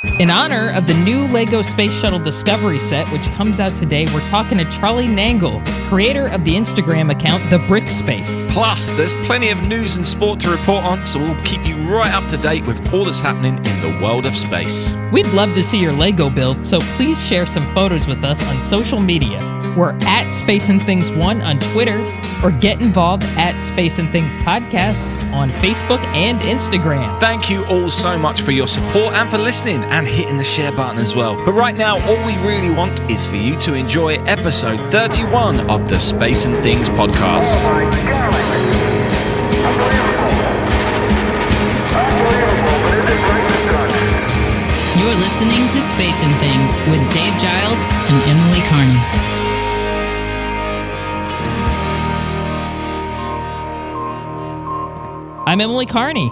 In honor of the new LEGO Space Shuttle Discovery set, which comes out today, we're talking to Charlie Nangle, creator of the Instagram account The.Brick.Space. Plus, there's plenty of news and sport to report on, so we'll keep you right up to date with all that's happening in the world of space. We'd love to see your LEGO build, so please share some photos with us on social media. We're at Space and Things 1 on Twitter, or get involved at Space and Things Podcast on Facebook and Instagram. Thank you all so much for your support and for listening and hitting the share button as well. But right now, all we really want is for you to enjoy episode 31 of the Space and Things podcast. You're listening to Space and Things with Dave Giles and Emily Carney. I'm Emily Carney.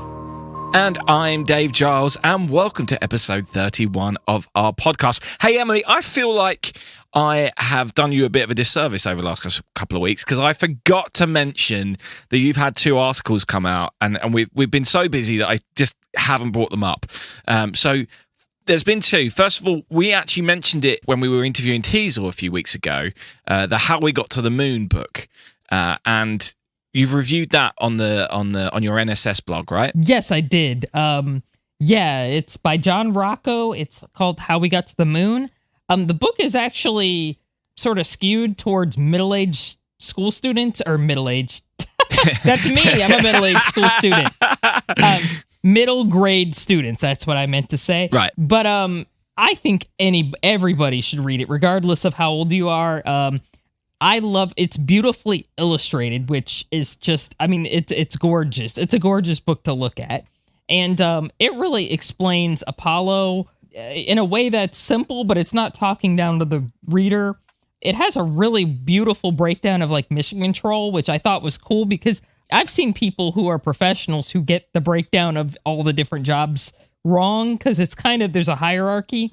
And I'm Dave Giles, and welcome to episode 31 of our podcast. Hey, Emily, I feel like I have done you a bit of a disservice over the last couple of weeks because I forgot to mention that you've had 2 articles come out, and we've been so busy that I just haven't brought them up. So there's been 2. First of all, we actually mentioned it when we were interviewing Teasel a few weeks ago, the How We Got to the Moon book, and you've reviewed that on your NSS blog, right? Yes, I did. Yeah, it's by John Rocco. It's called How We Got to the Moon. The book is actually sort of skewed towards middle-aged school students, or middle-aged. That's me. I'm a middle-aged school student. Middle grade students. That's what I meant to say. Right. But I think everybody should read it, regardless of how old you are. I love it's beautifully illustrated, which is just, I mean, it's gorgeous. It's a gorgeous book to look at. And it really explains Apollo in a way that's simple, but it's not talking down to the reader. It has a really beautiful breakdown of like mission control, which I thought was cool because I've seen people who are professionals who get the breakdown of all the different jobs wrong because it's kind of, there's a hierarchy.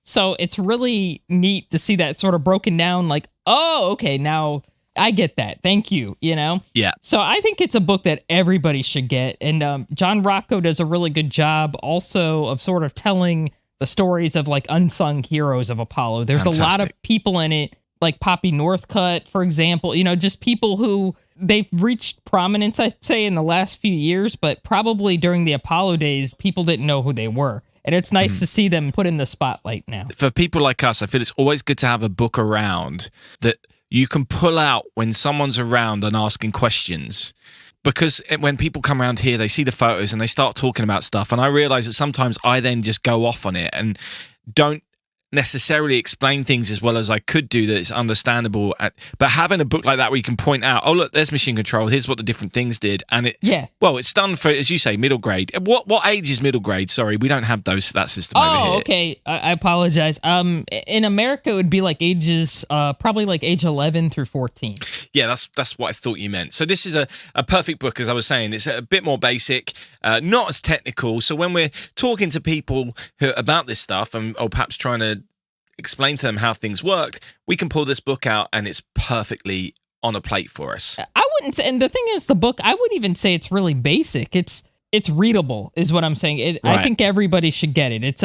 So it's really neat to see that sort of broken down, like, oh, okay, now I get that. Thank you, you know? Yeah. So I think it's a book that everybody should get. And John Rocco does a really good job also of sort of telling the stories of like unsung heroes of Apollo. There's Fantastic. A lot of people in it, like Poppy Northcutt, for example, you know, just people who they've reached prominence, I'd say, in the last few years, but probably during the Apollo days, people didn't know who they were. And it's nice to see them put in the spotlight now. For people like us, I feel it's always good to have a book around that you can pull out when someone's around and asking questions. Because when people come around here, they see the photos and they start talking about stuff. And I realize that sometimes I then just go off on it and don't necessarily explain things as well as I could do that it's understandable. But having a book like that where you can point out, oh, look, there's machine control. Here's what the different things did. And well, it's done for, as you say, middle grade. What age is middle grade? Sorry, we don't have that system over here. Oh, okay. I apologize. In America, it would be like ages, probably like age 11 through 14. Yeah, that's what I thought you meant. So this is a perfect book, as I was saying. It's a bit more basic, not as technical. So when we're talking to people about this stuff or perhaps trying to explain to them how things worked, we can pull this book out and it's perfectly on a plate for us. I wouldn't say, and the thing is, the book, I wouldn't even say it's really basic. It's readable, is what I'm saying. Right. I think everybody should get it.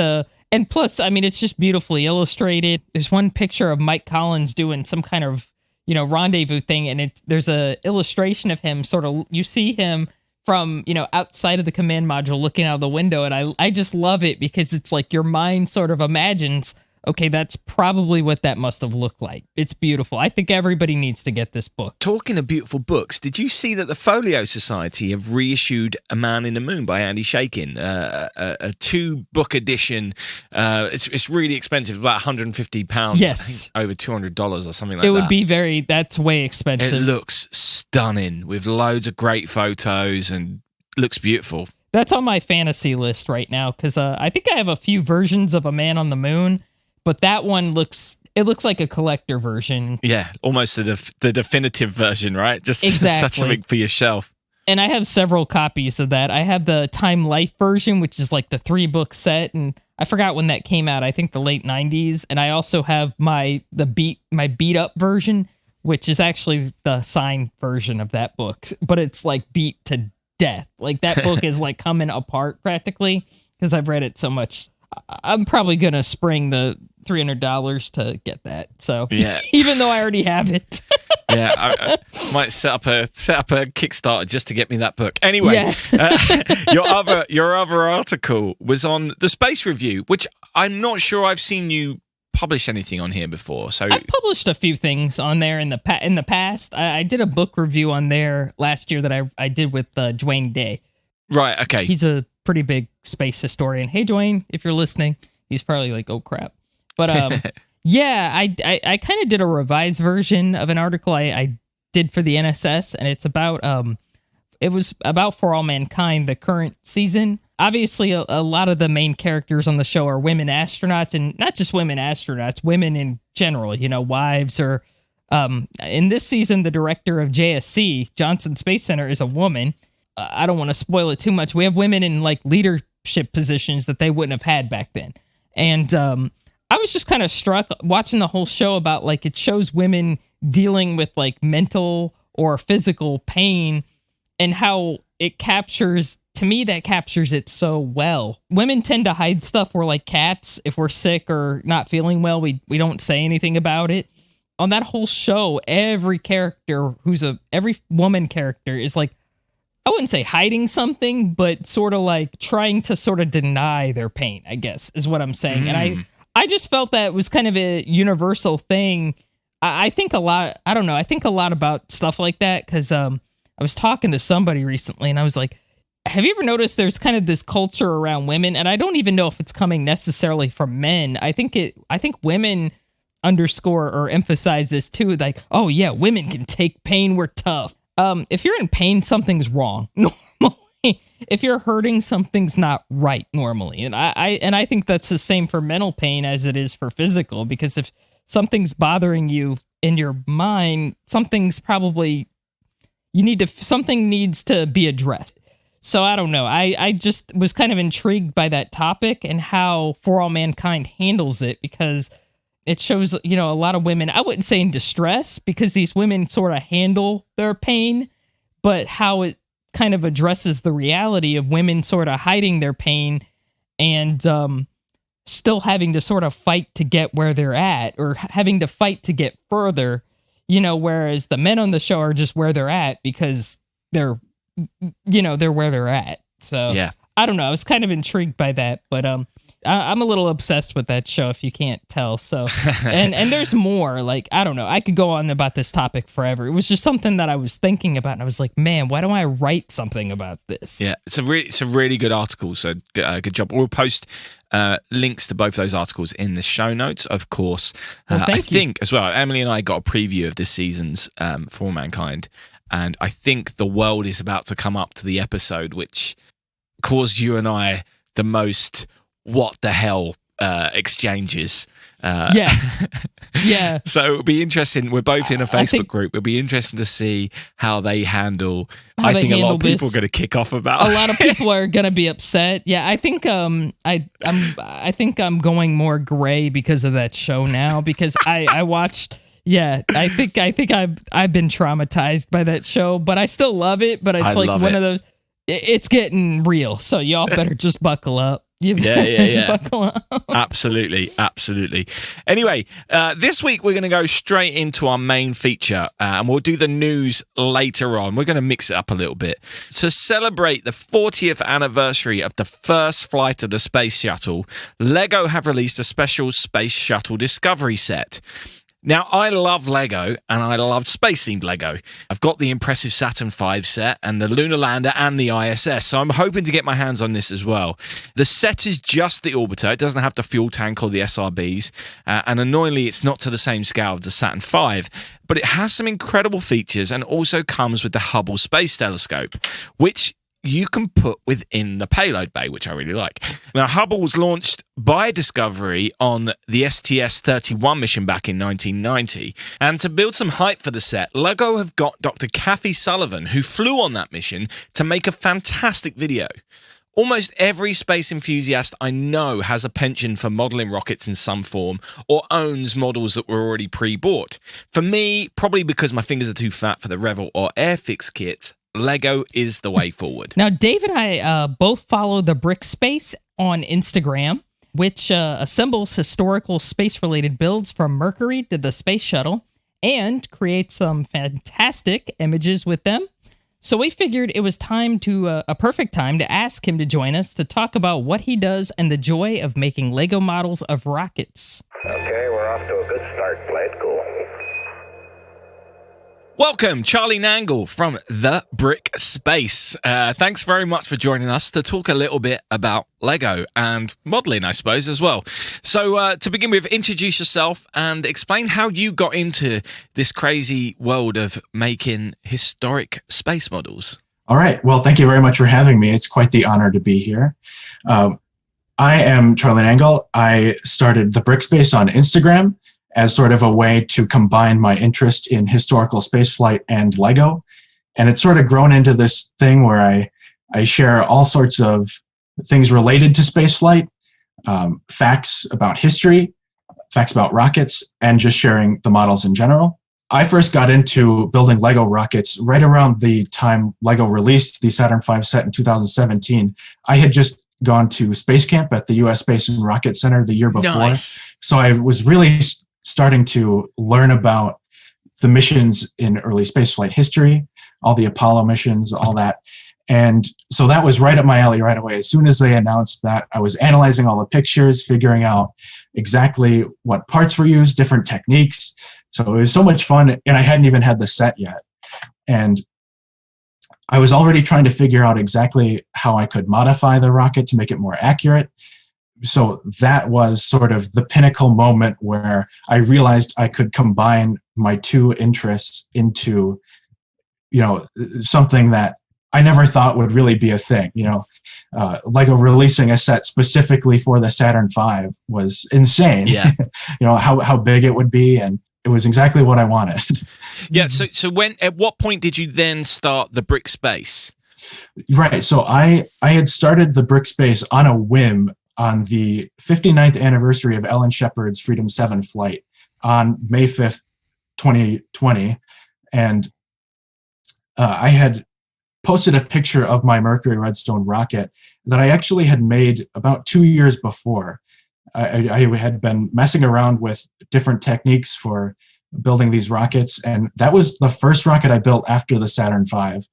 And plus, I mean, it's just beautifully illustrated. There's one picture of Mike Collins doing some kind of, you know, rendezvous thing, and there's a illustration of him sort of, you see him from, you know, outside of the command module looking out of the window, and I just love it because it's like your mind sort of imagines, okay, that's probably what that must have looked like. It's beautiful. I think everybody needs to get this book. Talking of beautiful books, did you see that the Folio Society have reissued A Man in the Moon by Andy Shakin? A 2-book edition. It's really expensive, about £150. Yes. I think over $200 or something like that. It would be that's way expensive. It looks stunning with loads of great photos and looks beautiful. That's on my fantasy list right now because I think I have a few versions of A Man on the Moon. But that one looks like a collector version. Yeah, almost the definitive version, right? Just exactly. Such something for your shelf. And I have several copies of that. I have the Time Life version, which is like the 3-book set, and I forgot when that came out. I think the late 90s. And I also have my beat up version, which is actually the signed version of that book, but it's like beat to death. Like that book is like coming apart practically because I've read it so much. I'm probably gonna spring the $300 to get that. So Yeah. even though I already have it. Yeah, I might set up a Kickstarter just to get me that book. Anyway, your other article was on the Space Review, which I'm not sure I've seen you publish anything on here before. So I published a few things on there in the past. I did a book review on there last year that I did with Dwayne Day. Right. Okay. He's a pretty big space historian. Hey, Dwayne, if you're listening, he's probably like, oh crap. But yeah, I kind of did a revised version of an article I did for the NSS, and it's about it was about For All Mankind, the current season. Obviously, a lot of the main characters on the show are women astronauts, and not just women astronauts, women in general, wives or in this season, the director of JSC, Johnson Space Center, is a woman. I don't want to spoil it too much. We have women in like leadership positions that they wouldn't have had back then. And I was just kind of struck watching the whole show about like it shows women dealing with like mental or physical pain and how it captures, to me, that captures it so well. Women tend to hide stuff. We're like cats. If we're sick or not feeling well, we don't say anything about it. On that whole show, every woman character is like, I wouldn't say hiding something, but sort of like trying to sort of deny their pain, I guess, is what I'm saying. And I just felt that it was kind of a universal thing. I think a lot, I don't know, I think a lot about stuff like that because I was talking to somebody recently and I was like, have you ever noticed there's kind of this culture around women? And I don't even know if it's coming necessarily from men. I think women underscore or emphasize this too. Like, oh yeah, women can take pain. We're tough. If you're in pain, something's wrong. Normally, if you're hurting, something's not right normally. And I think that's the same for mental pain as it is for physical, because if something's bothering you in your mind, something needs to be addressed. So I don't know. I just was kind of intrigued by that topic and how For All Mankind handles it, because it shows, a lot of women, I wouldn't say in distress, because these women sort of handle their pain, but how it kind of addresses the reality of women sort of hiding their pain and still having to sort of fight to get where they're at, or having to fight to get further, whereas the men on the show are just where they're at because they're where they're at. So yeah. I don't know. I was kind of intrigued by that, but I'm a little obsessed with that show, if you can't tell. So, and there's more. Like, I don't know. I could go on about this topic forever. It was just something that I was thinking about, and I was like, man, why don't I write something about this? Yeah, it's a really good article. So good job. We'll post links to both those articles in the show notes, of course. I think as well, Emily and I got a preview of this season's For All Mankind, and I think the world is about to come up to the episode, which caused you and I the most what the hell exchanges. Yeah. So it'll be interesting. We're both in a Facebook group. It'll be interesting to see how they handle. I think a lot of people are going to kick off about it. A lot of people are going to be upset. Yeah, I think I think I'm going more gray because of that show now, because I watched. Yeah, I think I've been traumatized by that show, but I still love it. But it's like one of those. It's getting real, so y'all better just buckle up. Yeah. Buckle up. Absolutely. Anyway, this week we're going to go straight into our main feature, and we'll do the news later on. We're going to mix it up a little bit. To celebrate the 40th anniversary of the first flight of the space shuttle, LEGO have released a special Space Shuttle Discovery set. Now, I love LEGO, and I love space-themed LEGO. I've got the impressive Saturn V set and the Lunar Lander and the ISS, so I'm hoping to get my hands on this as well. The set is just the orbiter. It doesn't have the fuel tank or the SRBs, and annoyingly, it's not to the same scale of the Saturn V, but it has some incredible features and also comes with the Hubble Space Telescope, which you can put within the payload bay, which I really like. Now, Hubble was launched by Discovery on the STS-31 mission back in 1990. And to build some hype for the set, LEGO have got Dr. Kathy Sullivan, who flew on that mission, to make a fantastic video. Almost every space enthusiast I know has a penchant for modelling rockets in some form, or owns models that were already pre-bought. For me, probably because my fingers are too fat for the Revell or Airfix kits, LEGO is the way forward. Now, Dave and I both follow The.Brick.Space on Instagram. which assembles historical space-related builds from Mercury to the space shuttle and creates some fantastic images with them. So we figured it was a perfect time to ask him to join us to talk about what he does and the joy of making Lego models of rockets. Okay, we're off to a good start. Play it cool. Welcome, Charlie Nangle from The.Brick.Space. Thanks very much for joining us to talk a little bit about Lego and modeling, I suppose, as well. So to begin with, introduce yourself and explain how you got into this crazy world of making historic space models. All right. Well, thank you very much for having me. It's quite the honor to be here. I am Charlie Nangle. I started The.Brick.Space on Instagram as sort of a way to combine my interest in historical spaceflight and Lego. And it's sort of grown into this thing where I share all sorts of things related to spaceflight, facts about history, facts about rockets, and just sharing the models in general. I first got into building Lego rockets right around the time Lego released the Saturn V set in 2017. I had just gone to space camp at the U.S. Space and Rocket Center the year before. Nice. So I was really starting to learn about the missions in early spaceflight history, all the Apollo missions, all that. And so that was right up my alley right away. As soon as they announced that, I was analyzing all the pictures, figuring out exactly what parts were used, different techniques. So it was so much fun, and I hadn't even had the set yet. And I was already trying to figure out exactly how I could modify the rocket to make it more accurate. So that was sort of the pinnacle moment where I realized I could combine my two interests into, something that I never thought would really be a thing. Lego releasing a set specifically for the Saturn V was insane. Yeah. how big it would be, and it was exactly what I wanted. Yeah. So at what point did you then start The.Brick.Space? Right. So I had started The.Brick.Space on a whim on the 59th anniversary of Ellen Shepard's Freedom 7 flight on May 5th, 2020. And I had posted a picture of my Mercury Redstone rocket that I actually had made about 2 years before. I had been messing around with different techniques for building these rockets, and that was the first rocket I built after the Saturn V.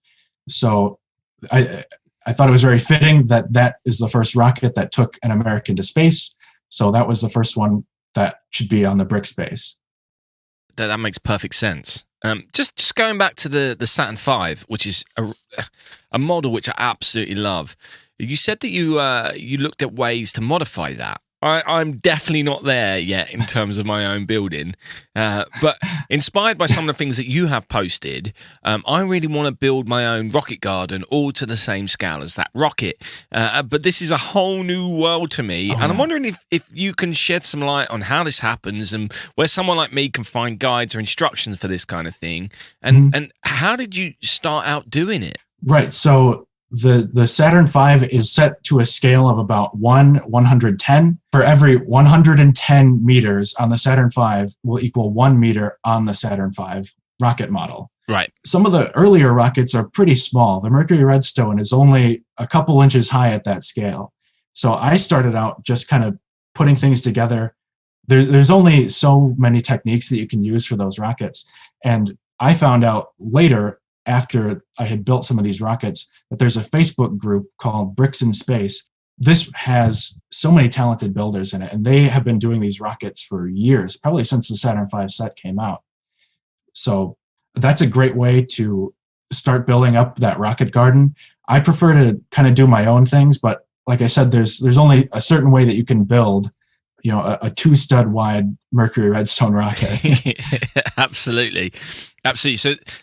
So I thought it was very fitting that is the first rocket that took an American to space. So that was the first one that should be on The.Brick.Space. That makes perfect sense. Just going back to the Saturn V, which is a model which I absolutely love. You said that you looked at ways to modify that. I'm definitely not there yet in terms of my own building, but inspired by some of the things that you have posted, I really want to build my own rocket garden all to the same scale as that rocket. But this is a whole new world to me, and I'm wondering if you can shed some light on how this happens and where someone like me can find guides or instructions for this kind of thing, and how did you start out doing it? Right. So the Saturn V is set to a scale of about 110. For every 110 meters on the Saturn V will equal 1 meter on the Saturn V rocket model. Right. Some of the earlier rockets are pretty small. The Mercury Redstone is only a couple inches high at that scale. So I started out just kind of putting things together. There's only so many techniques that you can use for those rockets. And I found out later, after I had built some of these rockets, that there's a Facebook group called Bricks in Space. This has so many talented builders in it, and they have been doing these rockets for years, probably since the Saturn V set came out. So that's a great way to start building up that rocket garden. I prefer to kind of do my own things, but like I said, there's only a certain way that you can build a 2-stud wide Mercury Redstone rocket. Absolutely.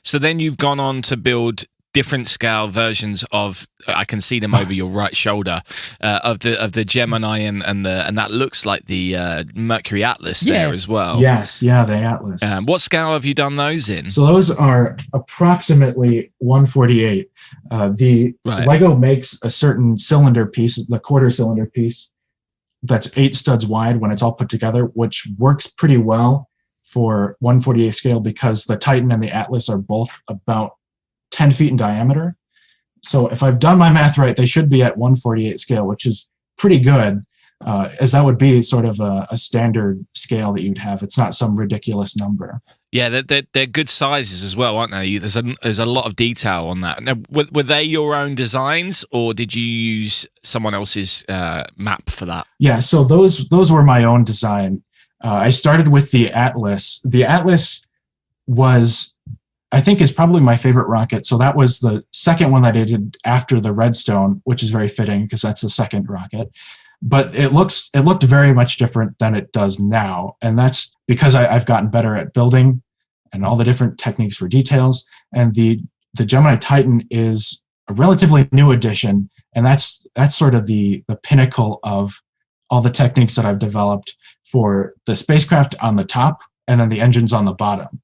So then you've gone on to build different scale versions of, I can see them over your right shoulder, of the Gemini and that looks like the Mercury Atlas there as well. Yes, yeah, the Atlas. What scale have you done those in? So those are approximately 1/48. Right. Lego makes a certain cylinder piece, the quarter cylinder piece, that's 8 studs wide when it's all put together, which works pretty well for 1/48 scale because the Titan and the Atlas are both about 10 feet in diameter. So if I've done my math right, they should be at 1/48 scale, which is pretty good. as that would be sort of a standard scale that you'd have. It's not some ridiculous number. Yeah, they're good sizes as well, aren't they? There's a lot of detail on that. Now, were they your own designs, or did you use someone else's map for that? Yeah, so those were my own design. I started with the Atlas. The Atlas was, I think, is probably my favorite rocket. So that was the second one that I did after the Redstone, which is very fitting because that's the second rocket. But it looked very much different than it does now, and that's because I've gotten better at building and all the different techniques for details. And the Gemini Titan is a relatively new addition, and that's sort of the pinnacle of all the techniques that I've developed for the spacecraft on the top and then the engines on the bottom.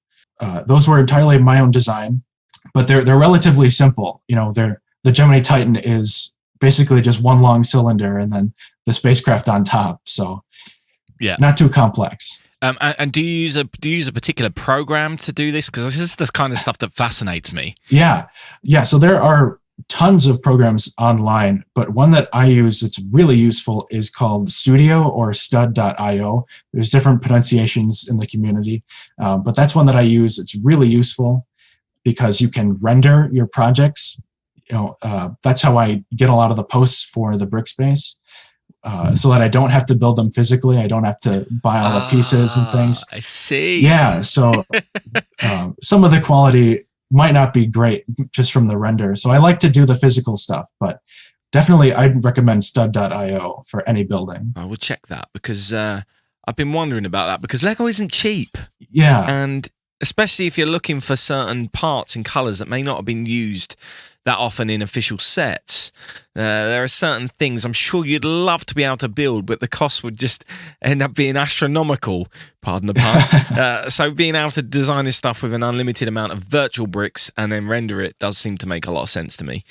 Those were entirely my own design, but they're relatively simple. The Gemini Titan is basically just one long cylinder and then the spacecraft on top. So yeah, not too complex. And do you use a particular program to do this? Because this is the kind of stuff that fascinates me. Yeah. So there are tons of programs online, but one that I use that's really useful is called Studio or stud.io. There's different pronunciations in the community, but that's one that I use. It's really useful because you can render your projects. That's how I get a lot of the posts for the Brick.Space, so that I don't have to build them physically. I don't have to buy all the pieces and things. I see. Yeah, so some of the quality might not be great just from the render. So I like to do the physical stuff, but definitely I'd recommend stud.io for any building. I will check that because I've been wondering about that because Lego isn't cheap. Yeah. And especially if you're looking for certain parts and colors that may not have been used that often in official sets. There are certain things I'm sure you'd love to be able to build, but the cost would just end up being astronomical, pardon the pun. So being able to design this stuff with an unlimited amount of virtual bricks and then render it does seem to make a lot of sense to me.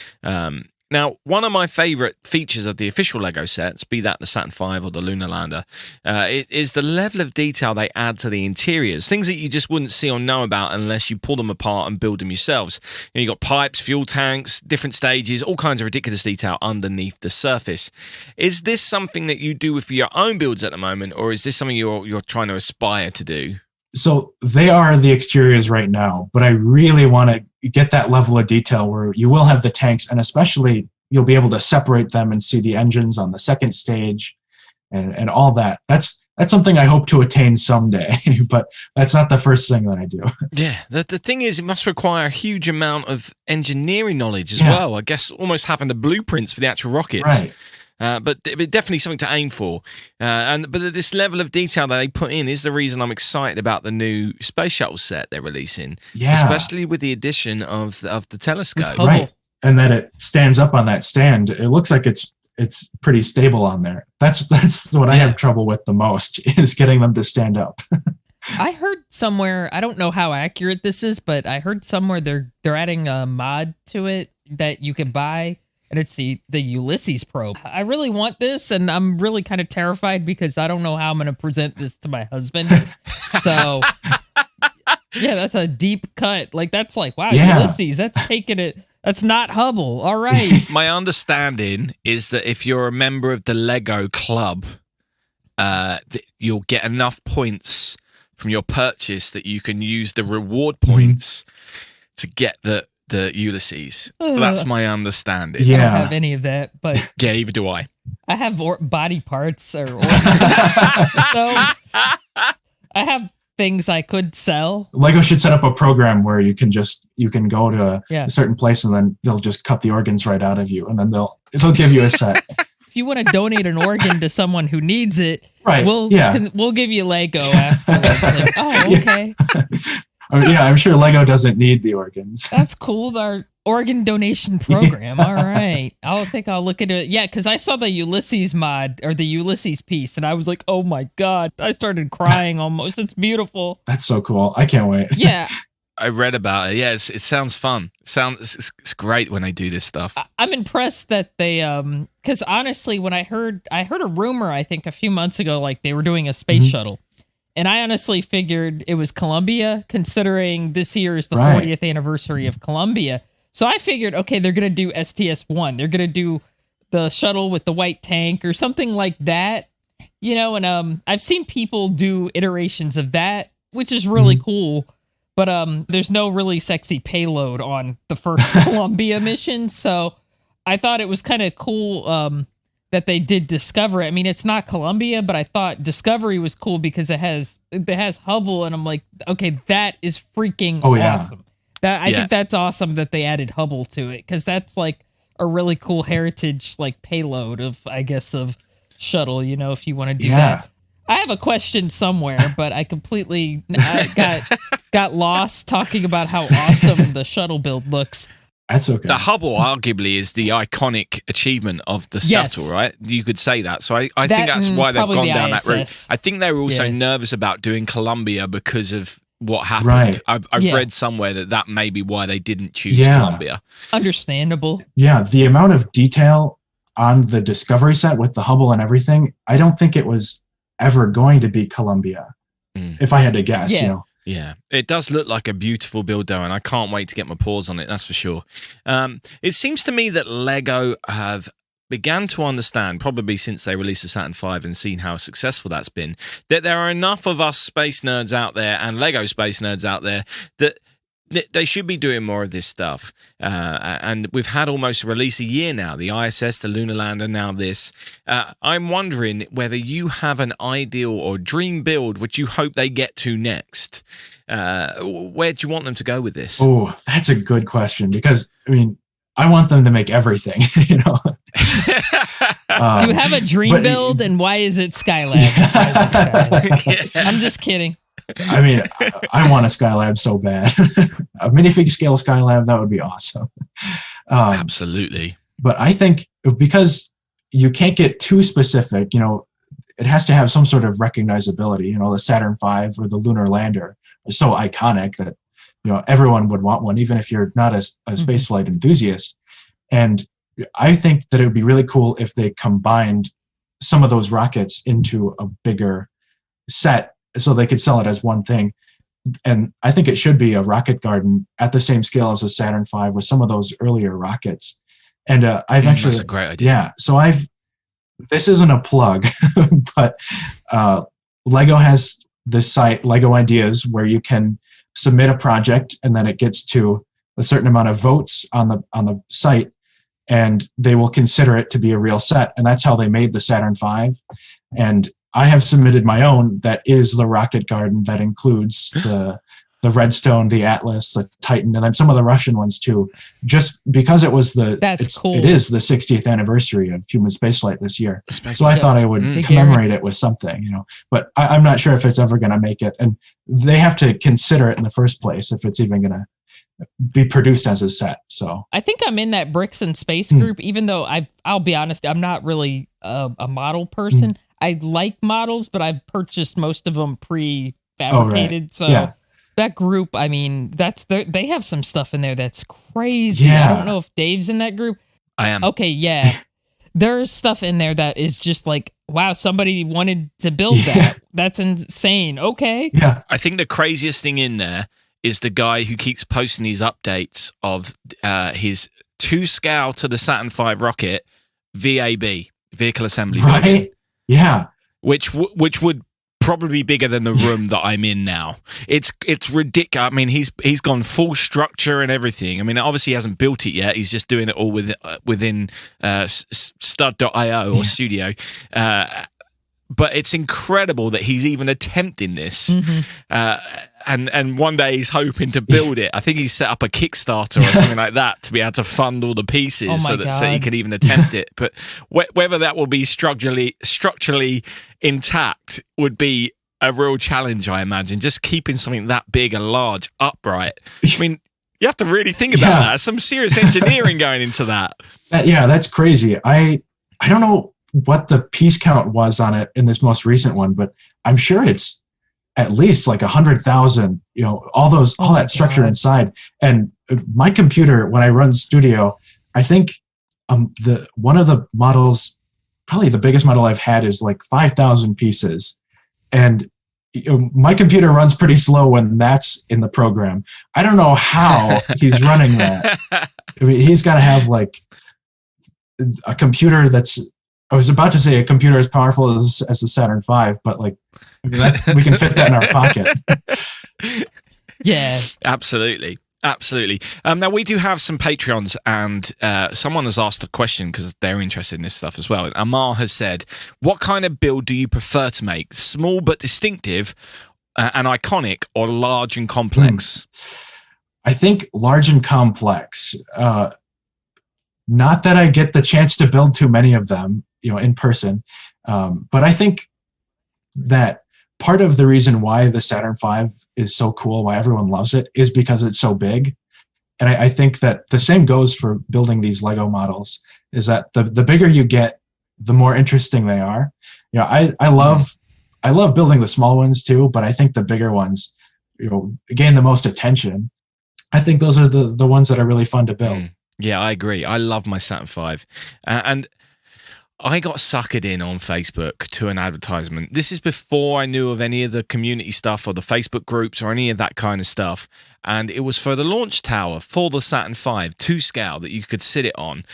Now, one of my favorite features of the official Lego sets, be that the Saturn V or the Lunar Lander, is the level of detail they add to the interiors. Things that you just wouldn't see or know about unless you pull them apart and build them yourselves. You've got pipes, fuel tanks, different stages, all kinds of ridiculous detail underneath the surface. Is this something that you do with your own builds at the moment, or is this something you're trying to aspire to do? So they are the exteriors right now, but I really want to get that level of detail where you will have the tanks, and especially you'll be able to separate them and see the engines on the second stage and all that. That's something I hope to attain someday, but that's not the first thing that I do. Yeah, the thing is, it must require a huge amount of engineering knowledge as well. I guess almost having the blueprints for the actual rockets. Right. But definitely something to aim for. But this level of detail that they put in is the reason I'm excited about the new space shuttle set they're releasing. Yeah. Especially with the addition of the telescope. Right. And that it stands up on that stand. It looks like it's pretty stable on there. That's what I have trouble with the most, is getting them to stand up. I heard somewhere, I don't know how accurate this is, but I heard somewhere they're adding a mod to it that you can buy. And it's the Ulysses probe. I really want this, and I'm really kind of terrified because I don't know how I'm going to present this to my husband. So, yeah, that's a deep cut. Like, that's like, wow, Ulysses, that's taking it. That's not Hubble. All right. My understanding is that if you're a member of the Lego club, you'll get enough points from your purchase that you can use the reward points to get the Ulysses. That's my understanding. I don't have any of that, but yeah, either do I. I have body parts or organs. So I have things I could sell. Lego should set up a program where you can go to a certain place and then they'll just cut the organs right out of you, and then they'll give you a set. If you want to donate an organ to someone who needs it, right? We'll give you Lego afterwards. Like, oh, okay. I'm sure Lego doesn't need the organs. That's cool. Our organ donation program. All right. I think I'll look at it. Yeah, because I saw the Ulysses mod or the Ulysses piece, and I was like, oh my God. I started crying almost. It's beautiful. That's so cool. I can't wait. Yeah. I read about it. Yeah, it sounds fun. It's great when they do this stuff. I'm impressed that they, because honestly, when I heard a rumor, I think a few months ago, like they were doing a space shuttle. And I honestly figured it was Columbia, considering this year is the 40th anniversary of Columbia. So I figured, okay, they're going to do STS-1. They're going to do the shuttle with the white tank or something like that. And I've seen people do iterations of that, which is really cool. But there's no really sexy payload on the first Columbia mission, so I thought it was kind of cool that they did Discovery. I mean, it's not Columbia, but I thought Discovery was cool because it has Hubble, and I'm like, okay, that is freaking awesome. I think that's awesome that they added Hubble to it, because that's like a really cool heritage like payload of shuttle. If you want to do that. I have a question somewhere, but I completely got lost talking about how awesome the shuttle build looks. That's okay. The Hubble arguably is the iconic achievement of the shuttle, right? You could say that. So I think that's why they've gone down that route. I think they were also nervous about doing Columbia because of what happened. Right. I've read somewhere that may be why they didn't choose Columbia. Understandable. Yeah, the amount of detail on the Discovery set with the Hubble and everything, I don't think it was ever going to be Columbia, if I had to guess. Yeah, it does look like a beautiful build though, and I can't wait to get my paws on it, that's for sure. It seems to me that LEGO have began to understand, probably since they released the Saturn V and seen how successful that's been, that there are enough of us space nerds out there and LEGO space nerds out there that they should be doing more of this stuff. And we've had almost a release a year now, the ISS, the Lunar Lander, now this. I'm wondering whether you have an ideal or dream build which you hope they get to next. Where do you want them to go with this? Oh, that's a good question, because, I want them to make everything, Do you have a dream build, and why is it Skylab? I'm just kidding. I want a Skylab so bad. A minifig scale Skylab, that would be awesome. Absolutely. But I think because you can't get too specific, it has to have some sort of recognizability. The Saturn V or the Lunar Lander are so iconic that, everyone would want one, even if you're not a spaceflight enthusiast. And I think that it would be really cool if they combined some of those rockets into a bigger set, so they could sell it as one thing. And I think it should be a rocket garden at the same scale as a Saturn V with some of those earlier rockets. And I've actually... That's a great idea. Yeah. So this isn't a plug, but LEGO has this site, LEGO Ideas, where you can submit a project, and then it gets to a certain amount of votes on the site, and they will consider it to be a real set. And that's how they made the Saturn V. And I have submitted my own that is the rocket garden that includes the Redstone, the Atlas, the Titan, and then some of the Russian ones too, just because it was cool. It is the 60th anniversary of human spaceflight this year. So I thought I would commemorate it with something, but I'm not sure if it's ever going to make it. And they have to consider it in the first place if it's even going to be produced as a set. So I think I'm in that Bricks and Space group, even though I'll be honest, I'm not really a model person. I like models, but I've purchased most of them pre-fabricated. So that group, they have some stuff in there that's crazy. Yeah. I don't know if Dave's in that group. I am. Okay, yeah. There's stuff in there that is just like, wow, somebody wanted to build that. That's insane. Okay. Yeah. I think the craziest thing in there is the guy who keeps posting these updates of his 2-scale to the Saturn V rocket VAB, Vehicle Assembly Right? Building, Yeah. which would probably be bigger than the room that I'm in now. It's ridiculous. He's gone full structure and everything. Obviously he hasn't built it yet. He's just doing it all within stud.io or Studio. But it's incredible that he's even attempting this. And one day he's hoping to build it. I think he's set up a Kickstarter or something like that to be able to fund all the pieces so he can even attempt it. But whether that will be structurally intact would be a real challenge, I imagine. Just keeping something that big and large upright. You have to really think about that. There's some serious engineering going into that. That's crazy. I don't know what the piece count was on it in this most recent one, but I'm sure it's at least like 100,000, all that structure inside. And my computer, when I run Studio, I think one of the models, probably the biggest model I've had, is like 5,000 pieces. And my computer runs pretty slow when that's in the program. I don't know how he's running that. He's got to have like a computer that's I was about to say a computer as powerful as the Saturn V, but like we can fit that in our pocket. Yeah, Absolutely. Now, we do have some Patreons, and someone has asked a question because they're interested in this stuff as well. Amar has said, what kind of build do you prefer to make? Small but distinctive and iconic, or large and complex? I think large and complex. Not that I get the chance to build too many of them, in person, but I think that part of the reason why the Saturn V is so cool, why everyone loves it, is because it's so big. And I think that the same goes for building these Lego models, is that the bigger you get, the more interesting they are. I love building the small ones too, but I think the bigger ones, gain the most attention. I think those are the ones that are really fun to build. Yeah, I agree. I love my Saturn V. And I got suckered in on Facebook to an advertisement. This is before I knew of any of the community stuff or the Facebook groups or any of that kind of stuff. And it was for the launch tower for the Saturn V, 2 scale, that you could sit it on.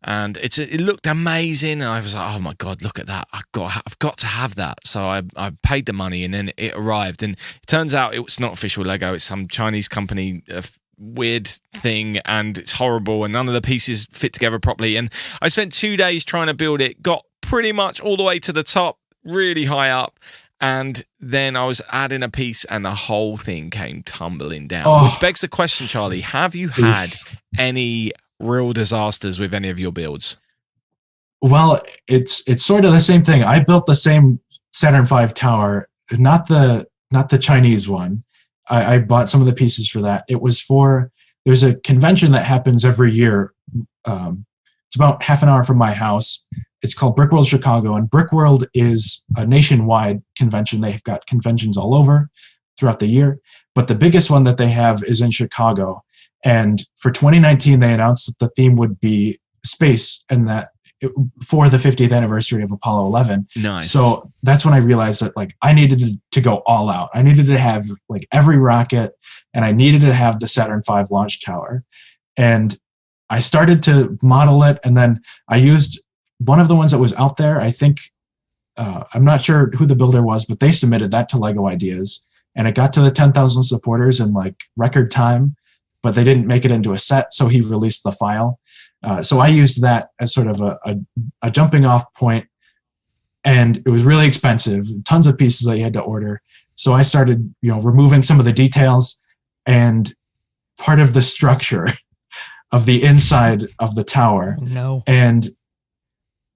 And it looked amazing. And I was like, oh my God, look at that. I've got to have that. So I paid the money, and then it arrived. And it turns out it was not official Lego. It's some Chinese company weird thing, and it's horrible, and none of the pieces fit together properly. And I spent 2 days trying to build it, got pretty much all the way to the top, really high up, and then I was adding a piece and the whole thing came tumbling down. Which begs the question, Charlie, have you had any real disasters with any of your builds? Well, it's sort of the same thing. I built the same Saturn V tower, not the Chinese one. I bought some of the pieces for that. It was there's a convention that happens every year. It's about half an hour from my house. It's called Brickworld Chicago, and Brickworld is a nationwide convention. They've got conventions all over throughout the year, but the biggest one that they have is in Chicago. And for 2019, they announced that the theme would be space, and that for the 50th anniversary of Apollo 11. Nice. So that's when I realized that I needed to go all out. I needed to have every rocket, and I needed to have the Saturn V launch tower. And I started to model it, and then I used one of the ones that was out there. I think, I'm not sure who the builder was, but they submitted that to Lego Ideas, and it got to the 10,000 supporters in record time, but they didn't make it into a set, so he released the file. So I used that as sort of a jumping off point, and it was really expensive, tons of pieces that you had to order. So I started, removing some of the details and part of the structure of the inside of the tower. No. And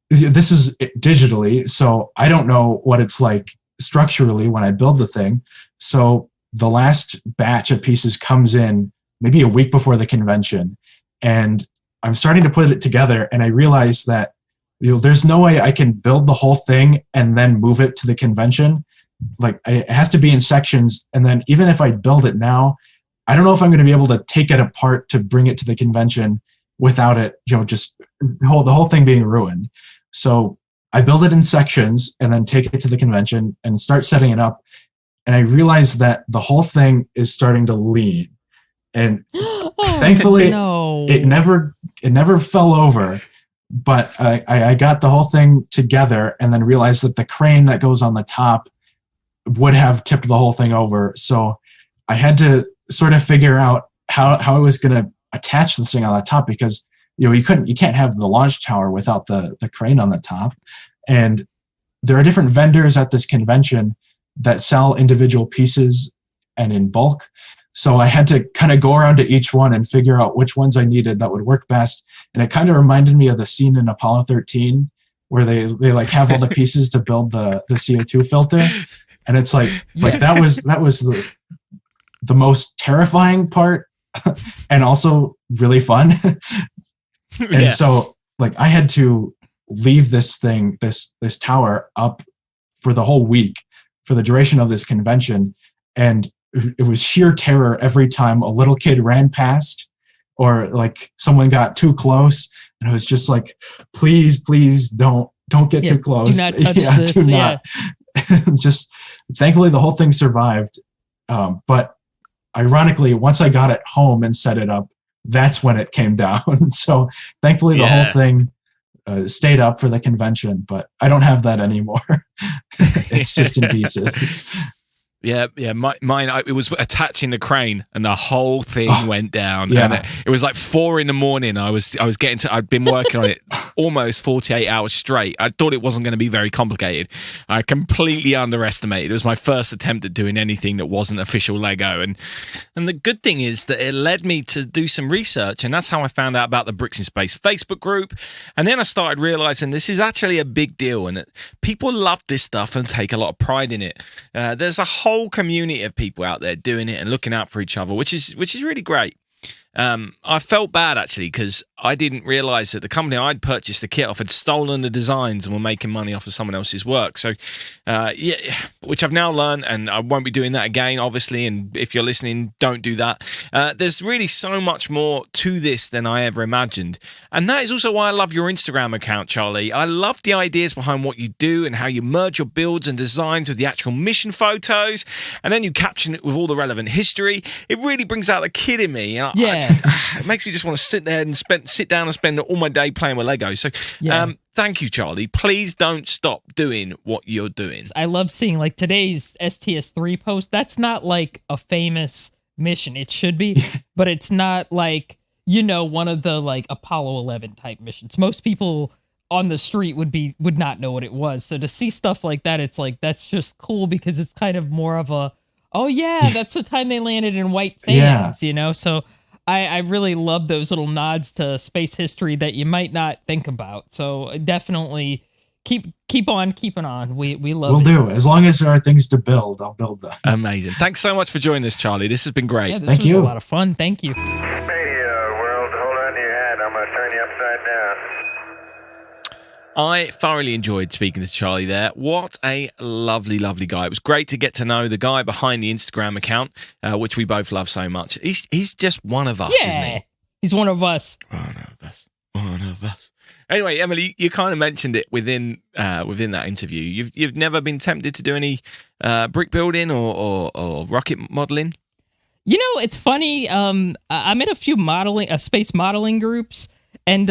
this is digitally, so I don't know what it's like structurally when I build the thing. So the last batch of pieces comes in maybe a week before the convention, and I'm starting to put it together, and I realize that there's no way I can build the whole thing and then move it to the convention. It has to be in sections, and then even if I build it now, I don't know if I'm going to be able to take it apart to bring it to the convention without it, just the whole thing being ruined. So I build it in sections and then take it to the convention and start setting it up. And I realized that the whole thing is starting to lean. And thankfully, it never fell over. But I got the whole thing together, and then realized that the crane that goes on the top would have tipped the whole thing over. So I had to sort of figure out how I was going to attach this thing on the top, because you can't have the launch tower without the crane on the top. And there are different vendors at this convention that sell individual pieces and in bulk. So I had to kind of go around to each one and figure out which ones I needed that would work best. And it kind of reminded me of the scene in Apollo 13 where they have all the pieces to build the CO2 filter. And it's that was the most terrifying part and also really fun. And so I had to leave this tower up for the whole week for the duration of this convention. And it was sheer terror every time a little kid ran past or someone got too close. And I was just please don't get too close. Do not touch this. Do not. Just thankfully the whole thing survived. But ironically, once I got it home and set it up, that's when it came down. So thankfully the whole thing stayed up for the convention, but I don't have that anymore. It's just in pieces. Yeah. Mine. It was attaching the crane, and the whole thing went down. Yeah. And it was like 4 a.m. I was getting to. I'd been working on it almost 48 hours straight. I thought it wasn't going to be very complicated. I completely underestimated. It was my first attempt at doing anything that wasn't official Lego, and the good thing is that it led me to do some research, and that's how I found out about the Brick.Space Facebook group. And then I started realizing this is actually a big deal, and that people love this stuff and take a lot of pride in it. There's a whole community of people out there doing it and looking out for each other, which is really great. I felt bad actually because I didn't realize that the company I'd purchased the kit off had stolen the designs and were making money off of someone else's work. So, which I've now learned, and I won't be doing that again, obviously. And if you're listening, don't do that. There's really so much more to this than I ever imagined. And that is also why I love your Instagram account, Charlie. I love the ideas behind what you do and how you merge your builds and designs with the actual mission photos. And then you caption it with all the relevant history. It really brings out the kid in me. It makes me just want to sit there and sit down and spend all my day playing with Lego. So, thank you, Charlie. Please don't stop doing what you're doing. I love seeing like today's STS3 post. That's not like a famous mission. It should be, but it's not like, one of the like Apollo 11 type missions. Most people on the street would not know what it was. So to see stuff like that, it's like, that's just cool because it's kind of more of a, oh yeah, that's the time they landed in White Sands, So I really love those little nods to space history that you might not think about. So definitely keep on keeping on. We love it. We'll do. As long as there are things to build, I'll build them. Amazing. Thanks so much for joining us, Charlie. This has been great. Yeah, this was a lot of fun. Thank you. Hey, world, hold on to your hat. I'm going to turn you upside down. I thoroughly enjoyed speaking to Charlie there. What a lovely, lovely guy. It was great to get to know the guy behind the Instagram account, which we both love so much. He's just one of us, isn't he? He's one of us. One of us. Anyway, Emily, you kind of mentioned it within that interview. You've never been tempted to do any brick building or rocket modeling? It's funny. I'm in a few space modeling groups. And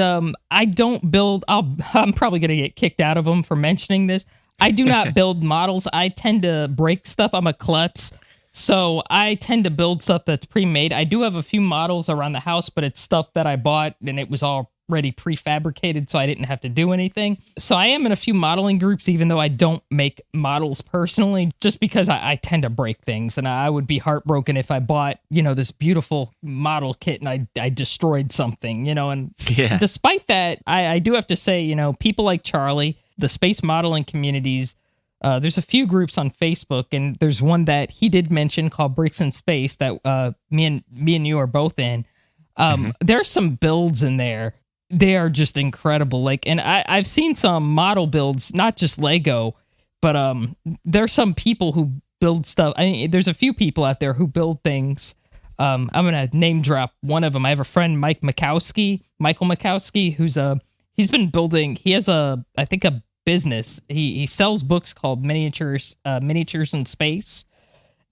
I don't build. I'm probably going to get kicked out of them for mentioning this. I do not build models. I tend to break stuff. I'm a klutz. So I tend to build stuff that's pre-made. I do have a few models around the house, but it's stuff that I bought and it was already prefabricated, so I didn't have to do anything. So I am in a few modeling groups, even though I don't make models personally, just because I tend to break things. And I would be heartbroken if I bought, this beautiful model kit and I destroyed something, and despite that, I do have to say, people like Charlie, the space modeling communities, there's a few groups on Facebook, and there's one that he did mention called Bricks in Space that me and you are both in. There's some builds in there. They are just incredible. And I've seen some model builds, not just Lego, but there's some people who build stuff. I mean, there's a few people out there who build things. I'm gonna name drop one of them. I have a friend, Michael Makowski, who's he's been building. He has I think a business. He sells books called Miniatures in Space,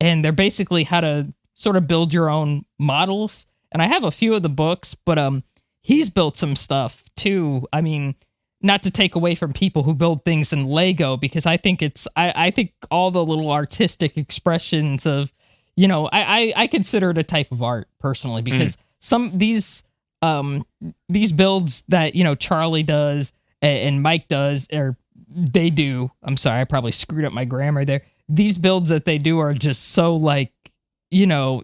and they're basically how to sort of build your own models. And I have a few of the books, but he's built some stuff too. I mean, not to take away from people who build things in Lego, because I think I think all the little artistic expressions of, I consider it a type of art personally, because these builds that, Charlie does and Mike does, or they do, I'm sorry, I probably screwed up my grammar there. These builds that they do are just so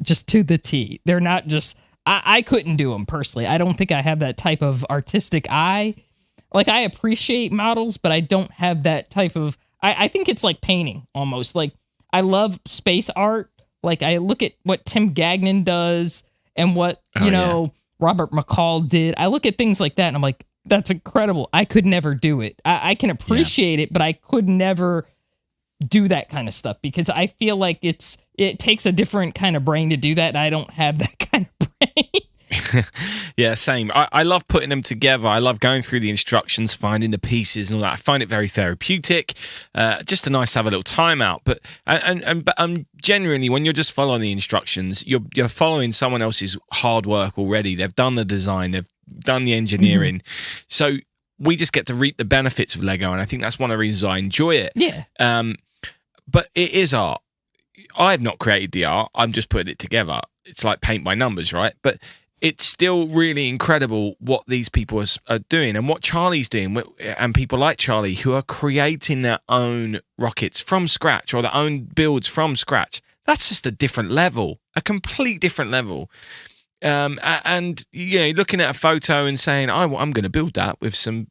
just to the T. They're not just, I couldn't do them personally. I don't think I have that type of artistic eye. I appreciate models, but I don't have that type of, I think it's like painting almost. I love space art. I look at what Tim Gagnon does and what, Robert McCall did. I look at things like that and I'm like, that's incredible. I could never do it. I can appreciate it, but I could never do that kind of stuff because I feel like it takes a different kind of brain to do that. And I don't have that kind of brain. Yeah, same. I love putting them together. I love going through the instructions, finding the pieces and all that. I find it very therapeutic. Just nice to have a little time out. But genuinely, when you're just following the instructions, you're following someone else's hard work already. They've done the design. They've done the engineering. So we just get to reap the benefits of Lego, and I think that's one of the reasons I enjoy it. Yeah. But it is art. I have not created the art. I'm just putting it together. It's like paint by numbers, right? But it's still really incredible what these people are doing and what Charlie's doing, and people like Charlie who are creating their own rockets from scratch or their own builds from scratch. That's just a different level, a complete different level. And looking at a photo and saying, I'm going to build that with some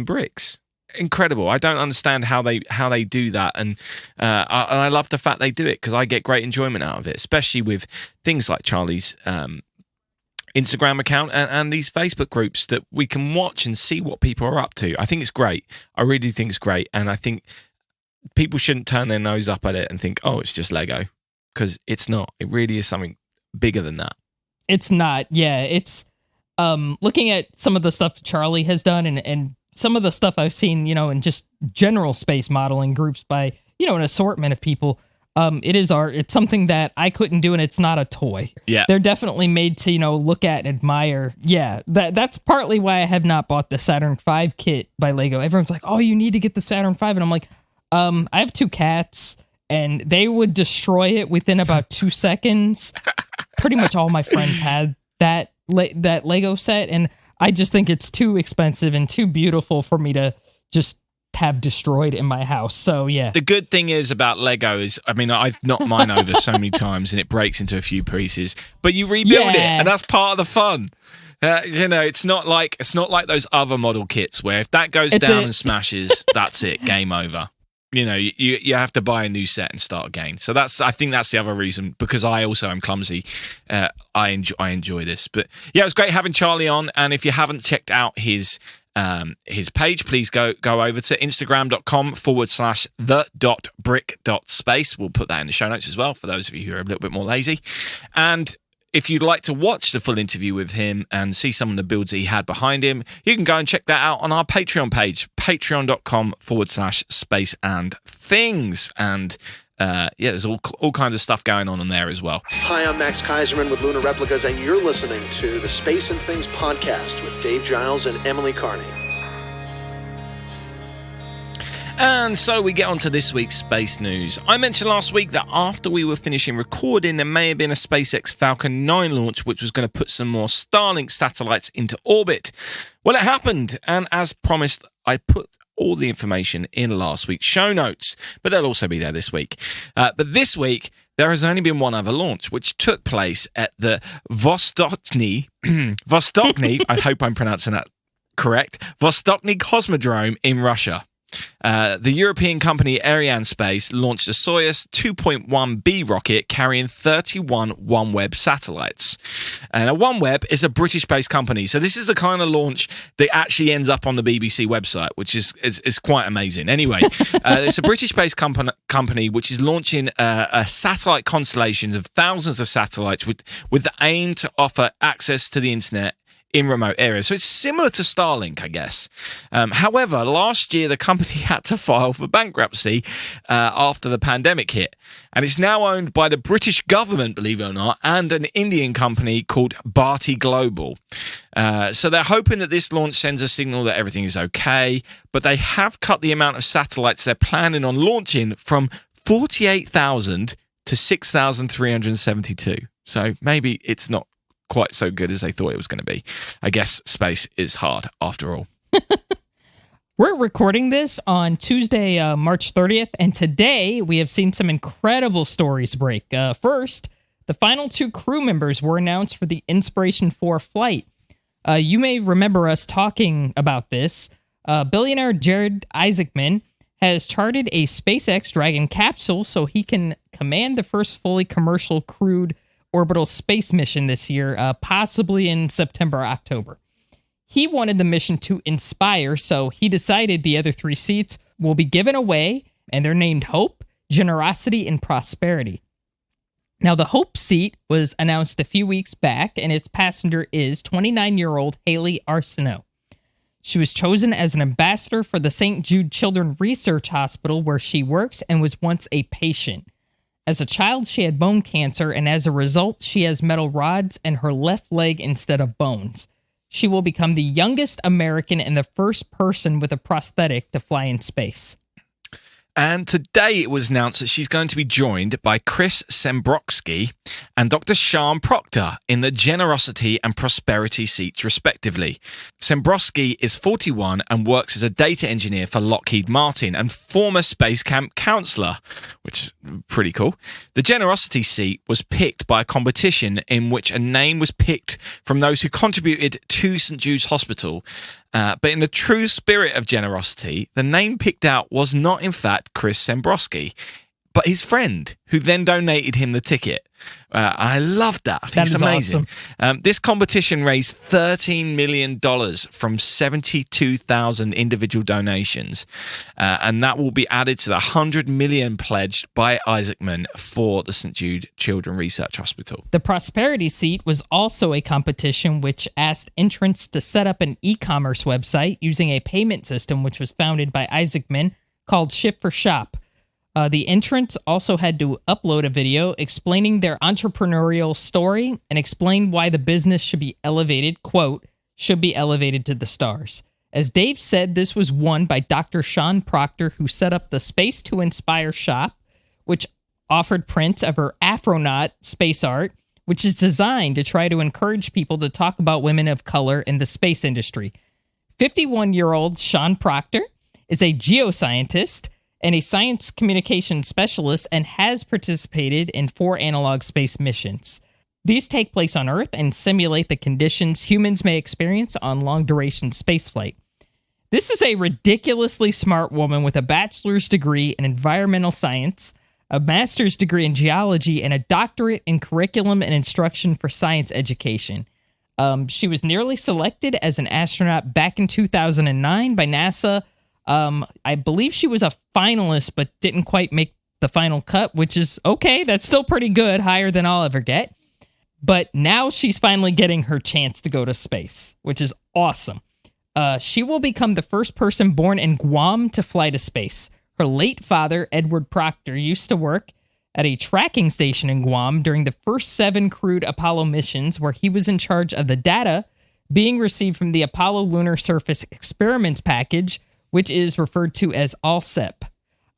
bricks. Incredible. I don't understand how they do that, and I love the fact they do it because I get great enjoyment out of it, especially with things like Charlie's Instagram account and these Facebook groups that we can watch and see what people are up to. I think it's great. I really think it's great, and I think people shouldn't turn their nose up at it and think, oh, it's just Lego, because it's not. It really is something bigger than that. It's not. Yeah, it's looking at some of the stuff Charlie has done and some of the stuff I've seen, in just general space modeling groups by, an assortment of people. It is art. It's something that I couldn't do, and it's not a toy. Yeah. They're definitely made to, look at and admire. Yeah, that's partly why I have not bought the Saturn V kit by Lego. Everyone's like, oh, you need to get the Saturn V. And I'm like, I have 2 cats, and they would destroy it within about 2 seconds. Pretty much all my friends had that Lego set, and I just think it's too expensive and too beautiful for me to just have destroyed in my house. So yeah. The good thing is about Lego is, I've knocked mine over so many times and it breaks into a few pieces, but you rebuild it, and that's part of the fun. It's not like those other model kits where if that goes down and smashes, that's it, game over. You have to buy a new set and start again. So I think that's the other reason, because I also am clumsy. I enjoy this, but yeah, it was great having Charlie on. And if you haven't checked out his page, please go over to instagram.com/the.brick.space. We'll put that in the show notes as well for those of you who are a little bit more lazy. And if you'd like to watch the full interview with him and see some of the builds that he had behind him, you can go and check that out on our Patreon page, patreon.com/space and things. And there's all kinds of stuff going on there as well. Hi, I'm Max Kaiserman with Lunar Replicas, and you're listening to the Space and Things podcast with Dave Giles and Emily Carney. And so we get on to this week's space news. I mentioned last week that after we were finishing recording, there may have been a SpaceX Falcon 9 launch, which was going to put some more Starlink satellites into orbit. Well, it happened, and as promised, I put all the information in last week's show notes, but they'll also be there this week. But this week, there has only been one other launch, which took place at the Vostokny, I hope I'm pronouncing that correct, Vostokny Cosmodrome in Russia. The European company Arianespace launched a Soyuz 2.1B rocket carrying 31 OneWeb satellites. And a OneWeb is a British-based company, so this is the kind of launch that actually ends up on the BBC website, which is quite amazing. Anyway, it's a British-based company which is launching a satellite constellation of thousands of satellites with the aim to offer access to the internet in remote areas. So it's similar to Starlink, I guess. However, last year, the company had to file for bankruptcy after the pandemic hit. And it's now owned by the British government, believe it or not, and an Indian company called Bharti Global. So they're hoping that this launch sends a signal that everything is okay, but they have cut the amount of satellites they're planning on launching from 48,000 to 6,372. So maybe it's not quite so good as they thought it was going to be. I guess space is hard after all. We're recording this on Tuesday, March 30th, and today we have seen some incredible stories break. First, the final 2 crew members were announced for the Inspiration 4 flight. You may remember us talking about this. Billionaire Jared Isaacman has chartered a SpaceX Dragon capsule so he can command the first fully commercial crewed orbital space mission this year, possibly in September or October. He wanted the mission to inspire, so he decided the other 3 seats will be given away, and they're named Hope, Generosity, and Prosperity. Now, the Hope seat was announced a few weeks back, and its passenger is 29-year-old Haley Arsenau. She was chosen as an ambassador for the St. Jude Children's Research Hospital, where she works and was once a patient. As a child, she had bone cancer, and as a result, she has metal rods in her left leg instead of bones. she will become the youngest American and the first person with a prosthetic to fly in space. And today it was announced that she's going to be joined by Chris Sembrowski and Dr. Sian Proctor in the Generosity and Prosperity seats, respectively. Sembrowski is 41 and works as a data engineer for Lockheed Martin and former Space Camp counselor, which is pretty cool. The Generosity seat was picked by a competition in which a name was picked from those who contributed to St. Jude's Hospital. But in the true spirit of generosity, the name picked out was not, in fact, Chris Sembrowski, but his friend, who then donated him the ticket. I loved that. I think it's amazing. Awesome. This competition raised $13 million from 72,000 individual donations, and that will be added to the $100 million pledged by Isaacman for the St. Jude Children's Research Hospital. The Prosperity seat was also a competition which asked entrants to set up an e-commerce website using a payment system which was founded by Isaacman called Ship for Shop. The entrants also had to upload a video explaining their entrepreneurial story and explain why the business should be elevated, quote, should be elevated to the stars. As Dave said, this was won by Dr. Sian Proctor, who set up the Space to Inspire shop, which offered prints of her Astronaut space art, which is designed to try to encourage people to talk about women of color in the space industry. 51-year-old Sian Proctor is a geoscientist and a science communication specialist and has participated in 4 analog space missions. These take place on Earth and simulate the conditions humans may experience on long-duration spaceflight. This is a ridiculously smart woman with a bachelor's degree in environmental science, a master's degree in geology, and a doctorate in curriculum and instruction for science education. She was nearly selected as an astronaut back in 2009 by NASA. I believe she was a finalist, but didn't quite make the final cut, which is okay. That's still pretty good, higher than I'll ever get. But now she's finally getting her chance to go to space, which is awesome. She will become the first person born in Guam to fly to space. Her late father, Edward Proctor, used to work at a tracking station in Guam during the first 7 crewed Apollo missions, where he was in charge of the data being received from the Apollo Lunar Surface Experiments package, which is referred to as ALSEP.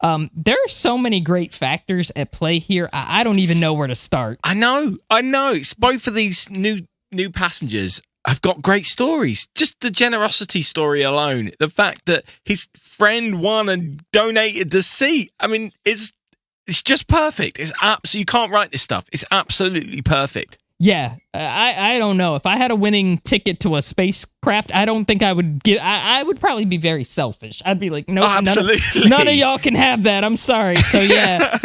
There are so many great factors at play here. I don't even know where to start. I know. It's both of these new passengers have got great stories. Just the generosity story alone, the fact that his friend won and donated the seat. I mean, it's just perfect. You can't write this stuff. It's absolutely perfect. Yeah, I don't know. If I had a winning ticket to a spacecraft, I don't think I would give. I would probably be very selfish. I'd be like, no, absolutely. None of y'all can have that. I'm sorry. So yeah,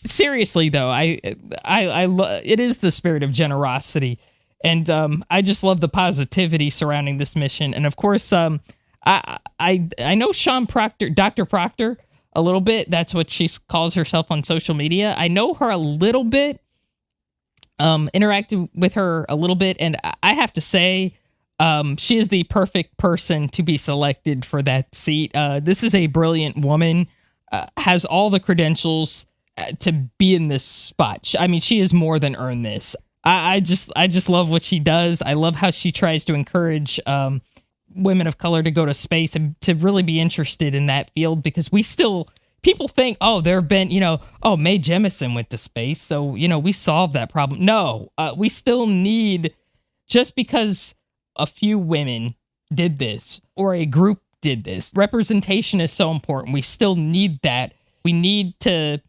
seriously though, it is the spirit of generosity, and I just love the positivity surrounding this mission. And of course, I know Sian Proctor, Dr. Proctor, a little bit. That's what she calls herself on social media. I know her a little bit. Interacted with her a little bit, and I have to say, she is the perfect person to be selected for that seat. This is a brilliant woman, has all the credentials to be in this spot. I mean, she has more than earned this. I just love what she does. I love how she tries to encourage women of color to go to space and to really be interested in that field, because people think, there have been, Mae Jemison went to space, so, we solved that problem. No, we still need, just because a few women did this or a group did this, representation is so important. We still need that. We need to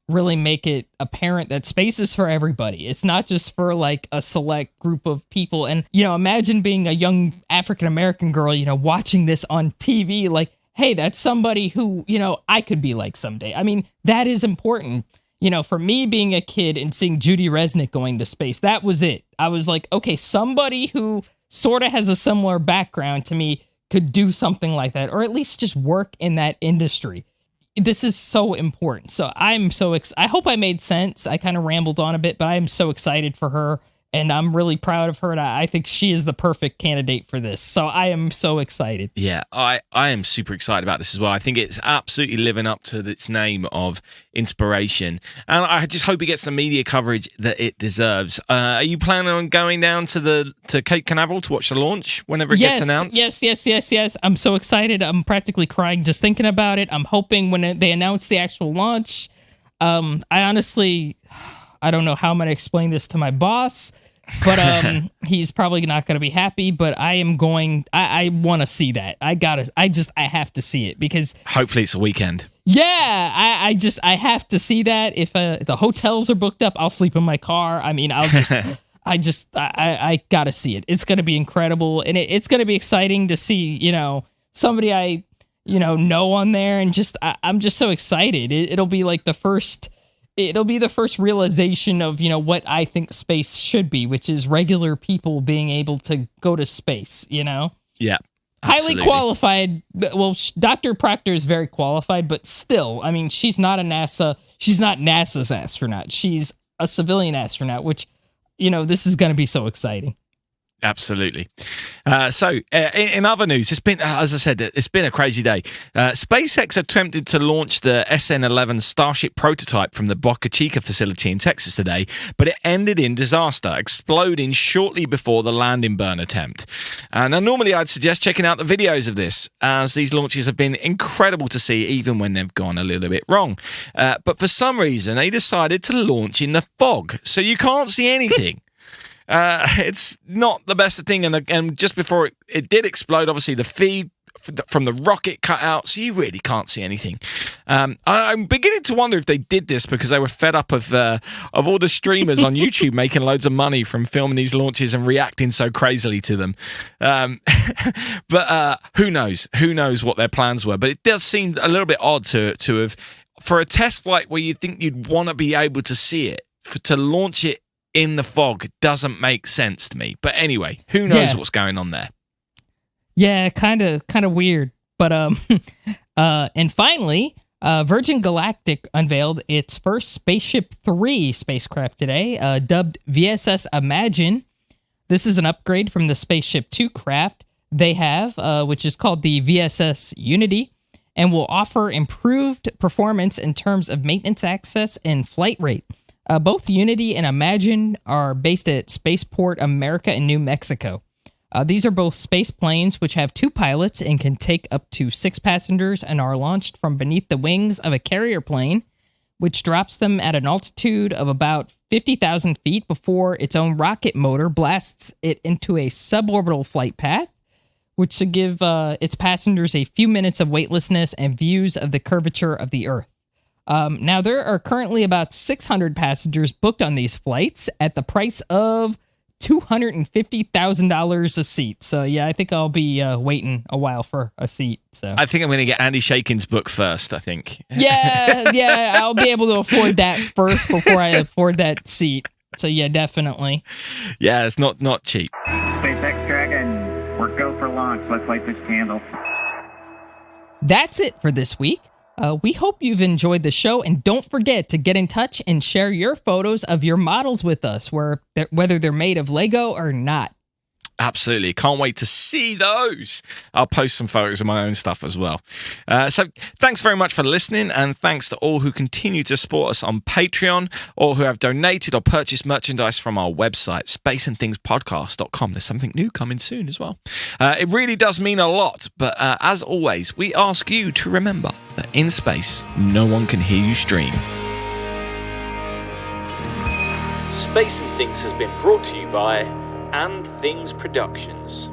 really make it apparent that space is for everybody. It's not just for like a select group of people. And, imagine being a young African-American girl, watching this on TV, like, hey, that's somebody who, I could be like someday. I mean, that is important. For me being a kid and seeing Judy Resnick going to space, that was it. I was like, okay, somebody who sort of has a similar background to me could do something like that, or at least just work in that industry. This is so important. So I'm so I hope I made sense. I kind of rambled on a bit, but I am so excited for her. And I'm really proud of her, and I think she is the perfect candidate for this. So I am so excited. Yeah, I am super excited about this as well. I think it's absolutely living up to its name of inspiration. And I just hope it gets the media coverage that it deserves. Are you planning on going down to Cape Canaveral to watch the launch whenever it gets announced? Yes. I'm so excited. I'm practically crying just thinking about it. I'm hoping when they announce the actual launch, I honestly, I don't know how I'm going to explain this to my boss, but he's probably not going to be happy, but I am going, I want to see that. I have to see it because hopefully it's a weekend. Yeah, I have to see that. If the hotels are booked up, I'll sleep in my car. I mean, I got to see it. It's going to be incredible. And it's going to be exciting to see, somebody I, know on there. And I'm just so excited. It'll be like the first realization of, what I think space should be, which is regular people being able to go to space, Yeah. Absolutely. Highly qualified. Well, Dr. Proctor is very qualified, but still, I mean, she's not NASA's astronaut. She's a civilian astronaut, which, this is going to be so exciting. Absolutely. So, in other news, it's been, as I said, it's been a crazy day. SpaceX attempted to launch the SN-11 Starship prototype from the Boca Chica facility in Texas today, but it ended in disaster, exploding shortly before the landing burn attempt. Now, normally I'd suggest checking out the videos of this, as these launches have been incredible to see, even when they've gone a little bit wrong. But for some reason, they decided to launch in the fog, so you can't see anything. It's not the best thing, and just before it did explode, obviously the feed from the rocket cut out, so you really can't see anything. I'm beginning to wonder if they did this because they were fed up of all the streamers on YouTube making loads of money from filming these launches and reacting so crazily to them. But who knows? Who knows what their plans were? But it does seem a little bit odd to have, for a test flight where you think you'd want to be able to see it, to launch it in the fog doesn't make sense to me. But anyway, who knows what's going on there? Yeah, kind of weird. But and finally, Virgin Galactic unveiled its first Spaceship 3 spacecraft today, dubbed VSS Imagine. This is an upgrade from the Spaceship 2 craft they have, which is called the VSS Unity, and will offer improved performance in terms of maintenance access and flight rate. Both Unity and Imagine are based at Spaceport America in New Mexico. These are both space planes which have 2 pilots and can take up to 6 passengers and are launched from beneath the wings of a carrier plane, which drops them at an altitude of about 50,000 feet before its own rocket motor blasts it into a suborbital flight path, which should give its passengers a few minutes of weightlessness and views of the curvature of the Earth. Now, there are currently about 600 passengers booked on these flights at the price of $250,000 a seat. So, yeah, I think I'll be waiting a while for a seat. So I think I'm going to get Andy Shakin's book first, I think. Yeah, I'll be able to afford that first before I afford that seat. So, yeah, definitely. Yeah, it's not cheap. SpaceX Dragon, we're go for launch. Let's light this candle. That's it for this week. We hope you've enjoyed the show, and don't forget to get in touch and share your photos of your models with us, whether they're made of Lego or not. Absolutely. Can't wait to see those. I'll post some photos of my own stuff as well. So thanks very much for listening, and thanks to all who continue to support us on Patreon or who have donated or purchased merchandise from our website, spaceandthingspodcast.com. There's something new coming soon as well. It really does mean a lot, but as always, we ask you to remember that in space, no one can hear you stream. Space and Things has been brought to you by And Things Productions.